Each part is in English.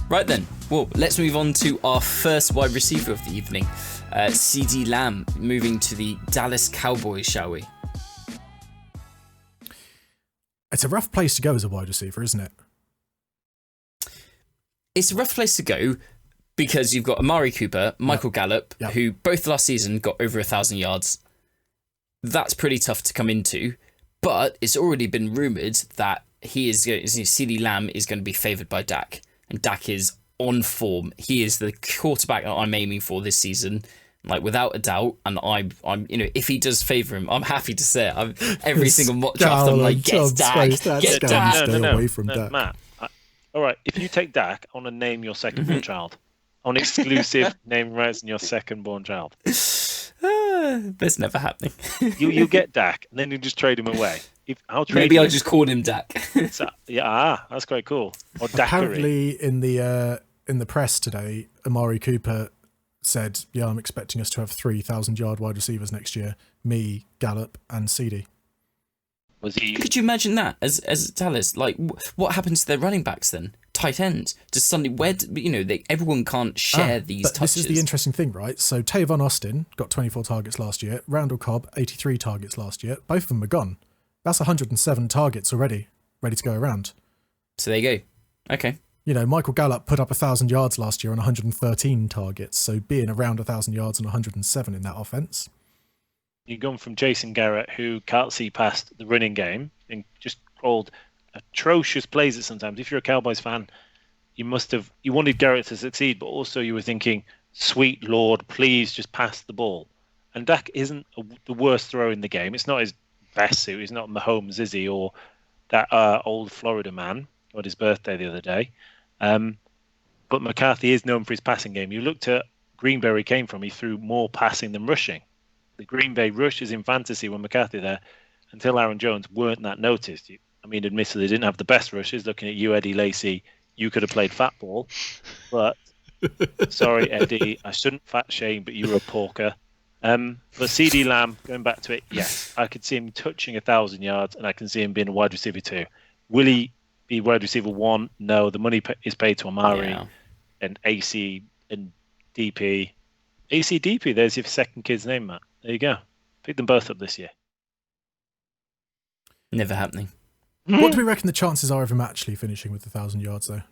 Right then, well, let's move on to our first wide receiver of the evening. CeeDee Lamb moving to the Dallas Cowboys, shall we? It's a rough place to go as a wide receiver, isn't it? It's a rough place to go because you've got Amari Cooper, Michael Gallup, who both last season got over 1,000 yards. That's pretty tough to come into, but it's already been rumoured that CeeDee Lamb is going to be favoured by Dak, and Dak is on form. He is the quarterback that I'm aiming for this season, like without a doubt. And I'm if he does favour him, I'm happy to say it. Every single mock draft, I'm like, get Dak, get Dak. Away from Dak. Matt. All right, if you take Dak, I want to name your second-born child. On exclusive name rights in your second-born child. That's never happening. You get Dak, and then you just trade him away. I'll just call him Dak. So, that's quite cool. Or apparently, in the press today, Amari Cooper said, "Yeah, I'm expecting us to have 3,000-yard wide receivers next year. Me, Gallup, and CeeDee." Could you imagine that as Dallas? Like, what happens to their running backs then? Tight ends? Just suddenly, everyone can't share these but touches. This is the interesting thing, right? So Tavon Austin got 24 targets last year. Randall Cobb, 83 targets last year. Both of them are gone. That's 107 targets already, ready to go around. So there you go. Okay. Michael Gallup put up 1,000 yards last year on 113 targets. So being around 1,000 yards and 107 in that offense. You've gone from Jason Garrett, who can't see past the running game and just called atrocious plays at sometimes. If you're a Cowboys fan, you wanted Garrett to succeed, but also you were thinking, sweet Lord, please just pass the ball. And Dak isn't the worst thrower in the game. It's not his best suit. He's not Mahomes, is he? Or that old Florida man who had his birthday the other day. But McCarthy is known for his passing game. You looked at Green Bay where he came from. He threw more passing than rushing. The Green Bay rushes in fantasy when McCarthy there until Aaron Jones weren't that noticed. Admittedly, they didn't have the best rushes. Looking at you, Eddie Lacy, you could have played fat ball. But, sorry, Eddie, I shouldn't fat shame, but you were a porker. But CeeDee Lamb, going back to it, yes, I could see him touching 1,000 yards, and I can see him being a wide receiver 2. Will he be wide receiver 1? No, the money is paid to Amari and AC and DP. ACDP, there's your second kid's name, Matt. There you go. Pick them both up this year. Never happening. What do we reckon the chances are of him actually finishing with 1,000 yards, though?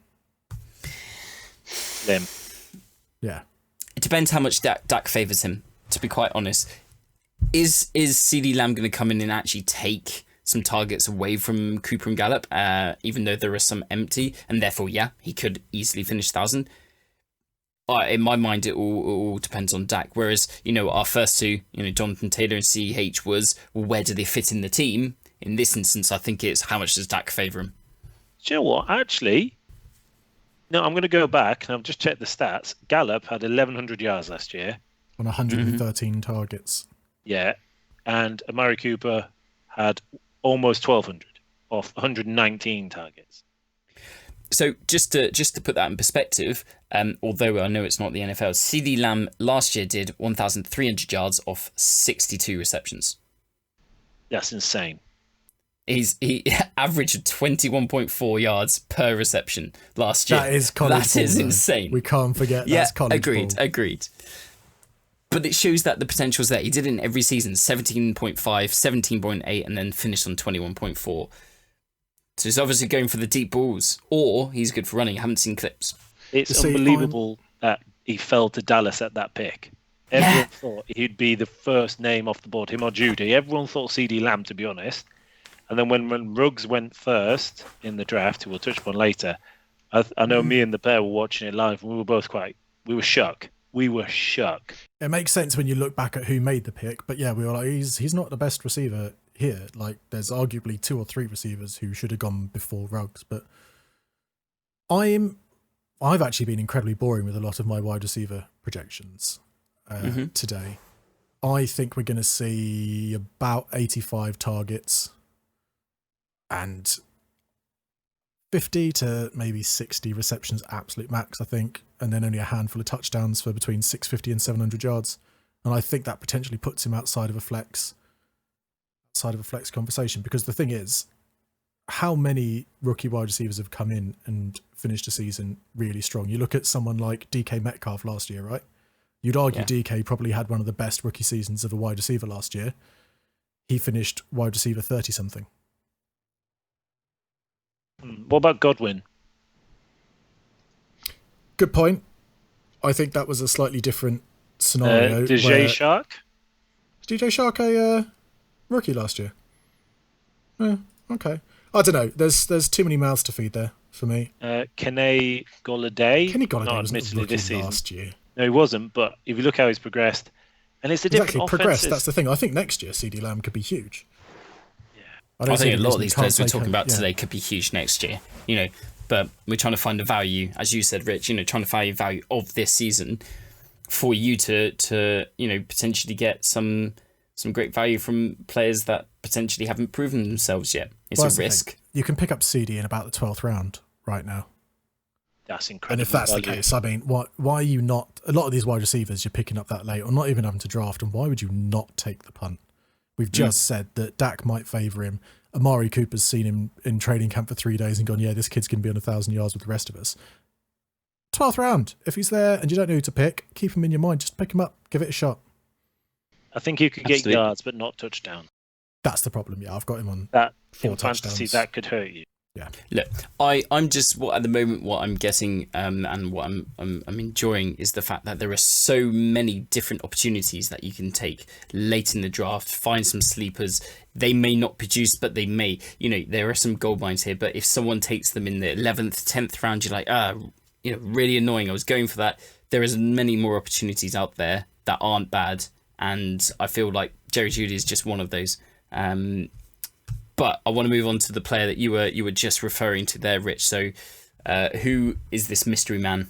Them. Yeah. It depends how much Dak favours him, to be quite honest. Is CeeDee Lamb going to come in and actually take some targets away from Cooper and Gallup, even though there are some empty, and therefore, he could easily finish 1,000? In my mind, it all depends on Dak. Whereas, our first two, Jonathan Taylor and CH was, where do they fit in the team? In this instance, I think it's how much does Dak favour him? Do you know what? Actually, no, I'm going to go back and I've just checked the stats. Gallup had 1,100 yards last year. On 113 targets. Yeah. And Amari Cooper had almost 1,200 off 119 targets. So just to put that in perspective, although I know it's not the NFL, CeeDee Lamb last year did 1,300 yards off 62 receptions. That's insane. He averaged 21.4 yards per reception last year. That is college That is insane. We can't forget that's college ball. Agreed. But it shows that the potential's there. He did it in every season, 17.5, 17.8, and then finished on 21.4. So he's obviously going for the deep balls, or he's good for running. I haven't seen clips. It's unbelievable that he fell to Dallas at that pick. Everyone thought he'd be the first name off the board, him or Jeudy. Everyone thought CeeDee Lamb, to be honest. And then when Ruggs went first in the draft, who we'll touch upon later, I know me and the pair were watching it live, and we were shook. We were shook. It makes sense when you look back at who made the pick, but we were like, he's not the best receiver here. Like, there's arguably 2 or 3 receivers who should have gone before Ruggs, but I've actually been incredibly boring with a lot of my wide receiver projections today. I think we're going to see about 85 targets and 50 to maybe 60 receptions absolute max, I think, and then only a handful of touchdowns for between 650 and 700 yards. And I think that potentially puts him outside of a flex conversation, because the thing is, how many rookie wide receivers have come in and finished a season really strong? You look at someone like DK Metcalf last year, right? You'd argue DK probably had one of the best rookie seasons of a wide receiver last year. He finished wide receiver 30-something. What about Godwin? Good point. I think that was a slightly different scenario. DJ Shark? Was DJ Shark a rookie last year? Okay. I don't know. There's too many mouths to feed there for me. Kenny Golladay. Kenny Golladay not wasn't a admittedly rookie this season. last year. No, he wasn't. But if you look how he's progressed, and it's a different progressed. That's the thing. I think next year CeeDee Lamb could be huge. Yeah. I think a lot of these players we're talking about today could be huge next year. But we're trying to find the value, as you said, Rich. Trying to find value of this season for you to potentially get some great value from players that potentially haven't proven themselves yet. It's a risk. You can pick up CeeDee in about the 12th round right now. That's incredible. And if that's the case, I mean, why are you not? A lot of these wide receivers you're picking up that late, or not even having to draft, and why would you not take the punt? We've just said that Dak might favour him. Amari Cooper's seen him in training camp for 3 days and gone, yeah, this kid's going to be on 1,000 yards with the rest of us. 12th round. If he's there and you don't know who to pick, keep him in your mind. Just pick him up. Give it a shot. I think you could get yards, but not touchdown. That's the problem. Yeah, I've got him on that 4 touchdowns. Fantasy, that could hurt you. Yeah. Look, I'm just at the moment what I'm getting and what I'm enjoying is the fact that there are so many different opportunities that you can take late in the draft. Find some sleepers. They may not produce, but they may. There are some gold mines here. But if someone takes them in the 11th, 10th round, you're like, really annoying. I was going for that. There is many more opportunities out there that aren't bad, and I feel like Jerry Jeudy is just one of those. But I want to move on to the player that you were just referring to there, Rich. So, who is this mystery man?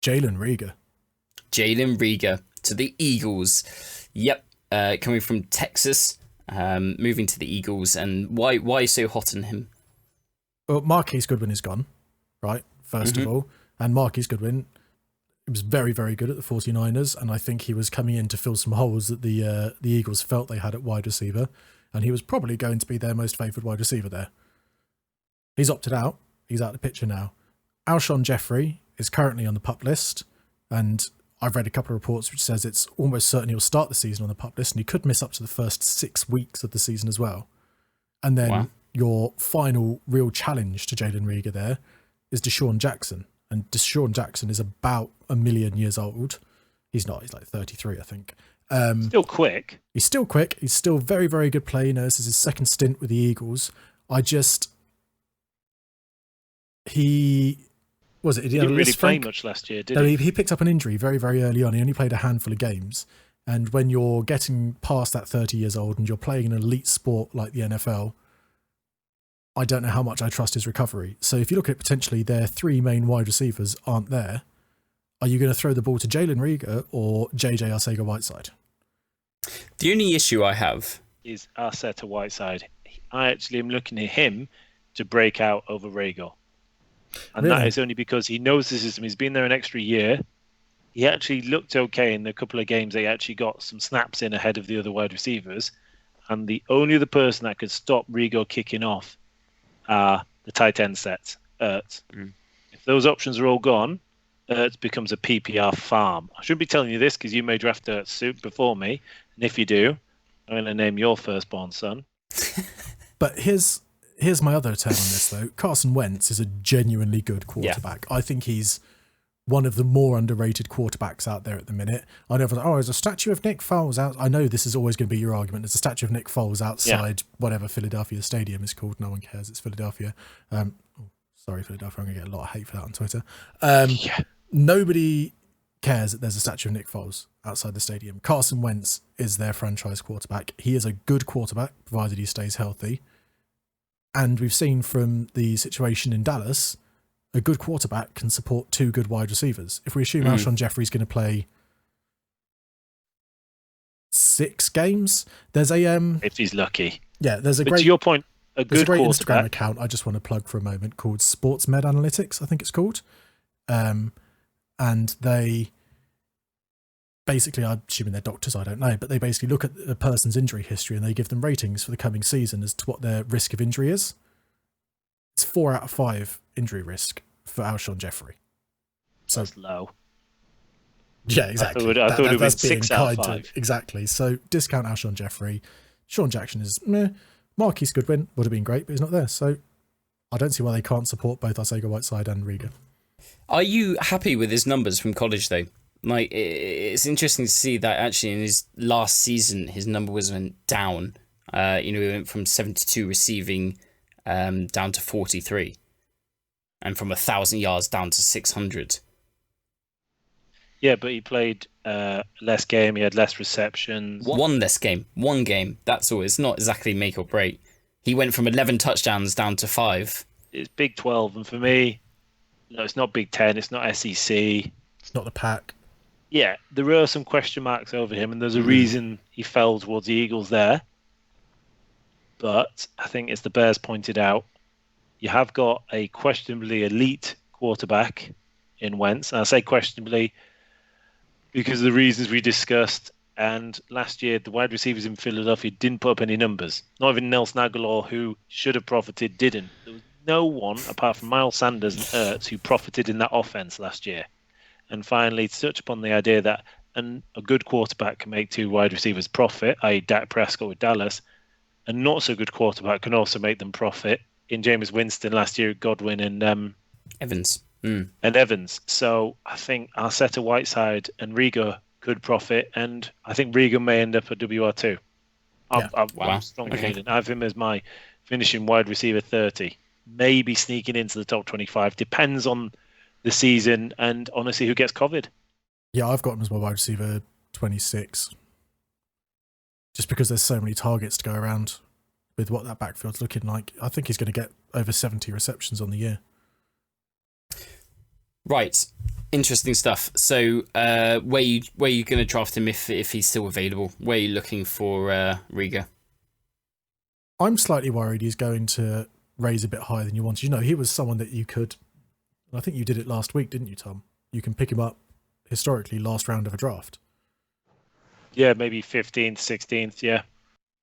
Jalen Reagor. Jalen Reagor to the Eagles. Yep, coming from Texas, moving to the Eagles. And why so hot on him? Well, Marquise Goodwin is gone, right? First of all, and Marquise Goodwin was very, very good at the 49ers, and I think he was coming in to fill some holes that the Eagles felt they had at wide receiver. And he was probably going to be their most favoured wide receiver there. He's opted out. He's out of the picture now. Alshon Jeffrey is currently on the PUP list. And I've read a couple of reports which says it's almost certain he'll start the season on the PUP list. And he could miss up to the first 6 weeks of the season as well. And then your final real challenge to Jalen Reagor there is Deshaun Jackson. And Deshaun Jackson is about 1 million years old. He's not. He's like 33, I think. Still quick. He's still quick. He's still very, very good player. This is his second stint with the Eagles. He didn't really play much last year, did he? He picked up an injury very, very early on. He only played a handful of games. And when you're getting past that 30 years old and you're playing an elite sport like the NFL, I don't know how much I trust his recovery. So if you look at potentially their 3 main wide receivers aren't there, are you going to throw the ball to Jalen Reagor or JJ Arcega-Whiteside? The only issue I have is Arcega-Whiteside. I actually am looking at him to break out over Reagor. And that is only because he knows the system. He's been there an extra year. He actually looked okay in the couple of games. They actually got some snaps in ahead of the other wide receivers. And the only other person that could stop Reagor kicking off are the tight end sets, Ertz. If those options are all gone, Ertz becomes a PPR farm. I shouldn't be telling you this because you may draft Ertz before me. And if you do, I'm going to name your firstborn son. But here's my other turn on this, though. Carson Wentz is a genuinely good quarterback. Yeah. I think he's one of the more underrated quarterbacks out there at the minute. I know, there's a statue of Nick Foles out. I know this is always going to be your argument. There's a statue of Nick Foles outside whatever Philadelphia Stadium is called. No one cares. It's Philadelphia. Sorry, Philadelphia. I'm going to get a lot of hate for that on Twitter. Nobody cares that there's a statue of Nick Foles outside the stadium. Carson Wentz is their franchise quarterback. He is a good quarterback, provided he stays healthy. And we've seen from the situation in Dallas, a good quarterback can support 2 good wide receivers. If we assume Alshon Jeffrey's going to play 6 games, there's a if he's lucky. Yeah, there's a but great. To your point, there's a great Instagram account I just want to plug for a moment called Sports Med Analytics, I think it's called. And they basically, I'm assuming they're doctors, I don't know, but they basically look at a person's injury history and they give them ratings for the coming season as to what their risk of injury is. it's 4 out of 5 injury risk for Alshon Jeffrey. So that's low. Yeah, exactly. I thought it would be that's being 6 out of kind 5. Exactly. So discount Alshon Jeffrey. Sean Jackson is meh. Marquise Goodwin would have been great, but he's not there. So I don't see why they can't support both Arcega-Whiteside and Reagor. Are you happy with his numbers from college, though? Like, it's interesting to see that actually in his last season, his number went down. He went from 72 receiving down to 43. And from 1,000 yards down to 600. Yeah, but he played less game. He had less receptions. One less game. One game. That's all. It's not exactly make or break. He went from 11 touchdowns down to 5. It's Big 12, and for me, it's not Big 10. It's not SEC. It's not the pack. Yeah, there are some question marks over him, and there's a reason he fell towards the Eagles there. But I think, as the Bears pointed out, you have got a questionably elite quarterback in Wentz. And I say questionably because of the reasons we discussed. And last year, the wide receivers in Philadelphia didn't put up any numbers. Not even Nelson Aguilar, who should have profited, didn't. There was no one, apart from Miles Sanders and Ertz, who profited in that offense last year. And finally, to touch upon the idea that a good quarterback can make 2 wide receivers profit, i.e. Dak Prescott with Dallas, a not so good quarterback can also make them profit in Jameis Winston last year, Godwin and Evans. And Evans. So I think Arcega-Whiteside and Reagor could profit, and I think Reagor may end up at WR2. I'm strongly feeling. I have him as my finishing wide receiver 30, maybe sneaking into the top 25. Depends on the season and honestly who gets COVID. Yeah, I've got him as my wide receiver 26. Just because there's so many targets to go around with what that backfield's looking like. I think he's going to get over 70 receptions on the year. Right. Interesting stuff. So where you going to draft him if he's still available? Where are you looking for Reagor? I'm slightly worried he's going to raise a bit higher than you wanted. He was someone that you could... I think you did it last week, didn't you, Tom? You can pick him up historically last round of a draft. Yeah, maybe 15th, 16th, yeah.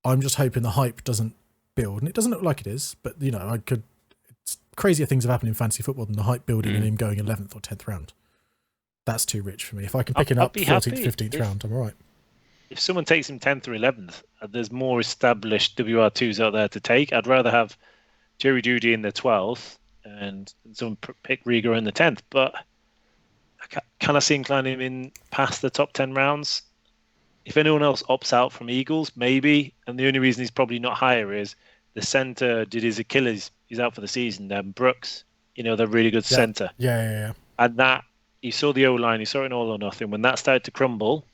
I'm just hoping the hype doesn't build. And it doesn't look like it is, but, it's crazier things have happened in fantasy football than the hype building and him going 11th or 10th round. That's too rich for me. If I can pick him up 14th, 15th round, I'm all right. If someone takes him 10th or 11th, there's more established WR2s out there to take. I'd rather have Jerry Jeudy in the 12th and someone pick Reagor in the 10th. But can I see him climbing in past the top 10 rounds? If anyone else opts out from Eagles, maybe. And the only reason he's probably not higher is the center did his Achilles. He's out for the season. Brooks, they're really good center. Yeah. And that, you saw the O-line, you saw it in All or Nothing. When that started to crumble,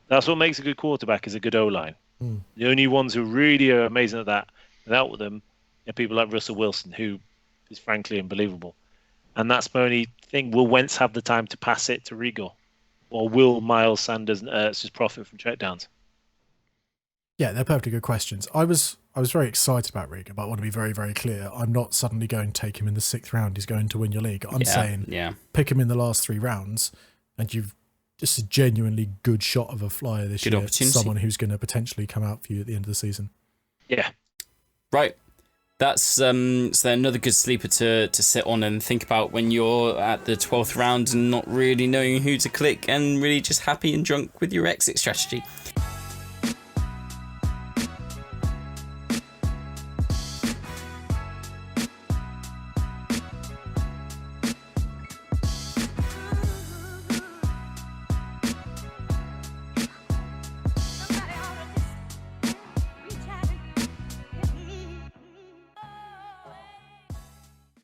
that's what makes a good quarterback, is a good O-line. The only ones who really are amazing at that, without them, are people like Russell Wilson, who is frankly unbelievable. And that's my only thing. Will Wentz have the time to pass it to Reagor? Or will Miles Sanders and Ertz just profit from checkdowns? Yeah, they're perfectly good questions. I was very excited about Reagor, but I want to be very, very clear. I'm not suddenly going to take him in the 6th round. He's going to win your league. I'm saying pick him in the last 3 rounds, and you've just a genuinely good shot of a flyer this year. Someone who's going to potentially come out for you at the end of the season. Yeah. Right. That's so another good sleeper to sit on and think about when you're at the 12th round and not really knowing who to click and really just happy and drunk with your exit strategy.